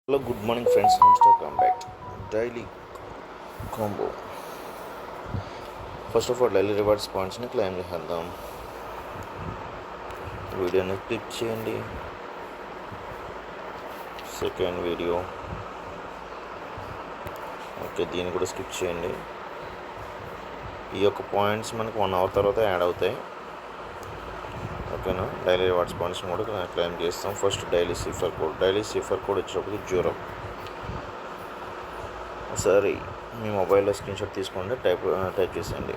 Hello, good morning friends. Hamster Combat Daily Combo. First of all, daily rewards points ని claim చేద్దాం. వీడియోని click చేయండి. Second video okay, దీన్ని కూడా skip చేయండి. ఈ యొక్క పాయింట్స్ మనకు 1 అవర్ తర్వాత యాడ్ అవుతాయి. ఓకేనా, డైలీ రివార్డ్స్ పాయింట్స్ కూడా క్లెయిమ్ చేస్తాం. ఫస్ట్ డైలీ సిఫర్ కోడ్ వచ్చేటప్పటికి 0. సరే, మీ మొబైల్లో స్క్రీన్ షాట్ తీసుకోండి, టైప్ చేసేయండి.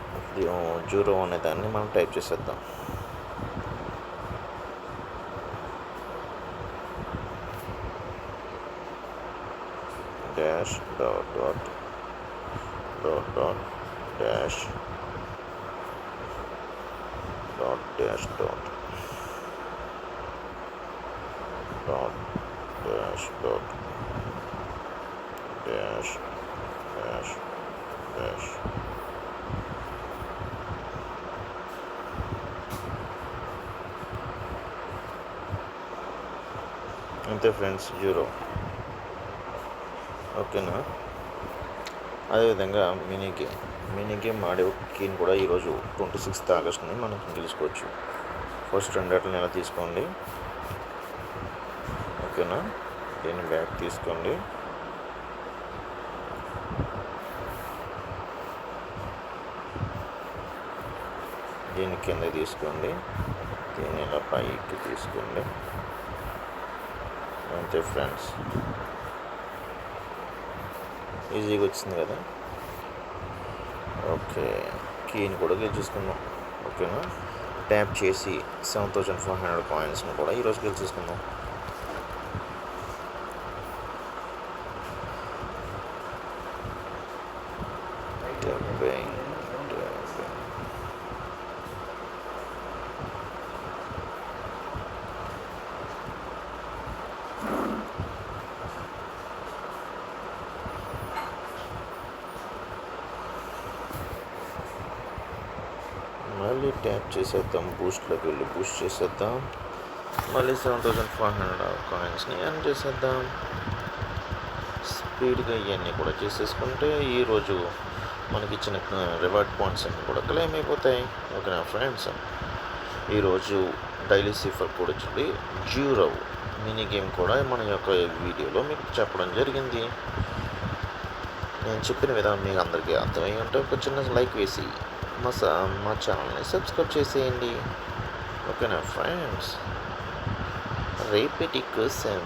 0 అనే దాన్ని మనం టైప్ చేసేద్దాం. Dash dot dot dot dot dash dot dash dot dot dash dot dash dash dash అంతే ఫ్రెండ్స్, 0. ఓకేనా, అదేవిధంగా మినీ గేమ్ ఆడే కీని కూడా ఈరోజు 26th ఆగస్ట్ని మనం గెలుచుకోవచ్చు. ఫస్ట్ 2 ఆటలను ఎలా తీసుకోండి. ఓకేనా, దీన్ని బ్యాక్ తీసుకోండి. దీన్ని కింద తీసుకోండి, దీన్ని ఇలా పైకి తీసుకోండి. అంతే ఫ్రెండ్స్, ఈజీగా వచ్చింది కదా. ఓకే, కీని కూడా గెలిచేసుకుందాం. ఓకేనా, ట్యాప్ చేసి 7,400 కాయిన్స్ని కూడా ఈరోజు గెలిచేసుకుందాం. మళ్ళీ ట్యాప్ చేసేద్దాం, బూస్ట్లోకి వెళ్ళి బూస్ట్ చేసేద్దాం. మళ్ళీ 7,400 కాయిన్స్ని ఎర్న్ చేసేద్దాం. స్పీడ్గా ఇవన్నీ కూడా చేసేసుకుంటే ఈరోజు మనకి ఇచ్చిన రివార్డ్ పాయింట్స్ అన్నీ కూడా క్లెయిమ్ అయిపోతాయి. ఓకేనా ఫ్రెండ్స్, ఈరోజు డైలీ సిఫర్ కూడా వచ్చింది 0 మినీ గేమ్ కూడా మన యొక్క వీడియోలో మీకు చెప్పడం జరిగింది. నేను చెప్పిన విధానం మీకు అందరికీ అర్థమై ఉంటే ఒక చిన్న లైక్ వేసి మా ఛానల్ని సబ్స్క్రైబ్ చేసేయండి. ఓకేనా ఫ్రెండ్స్, రేపటి కోసం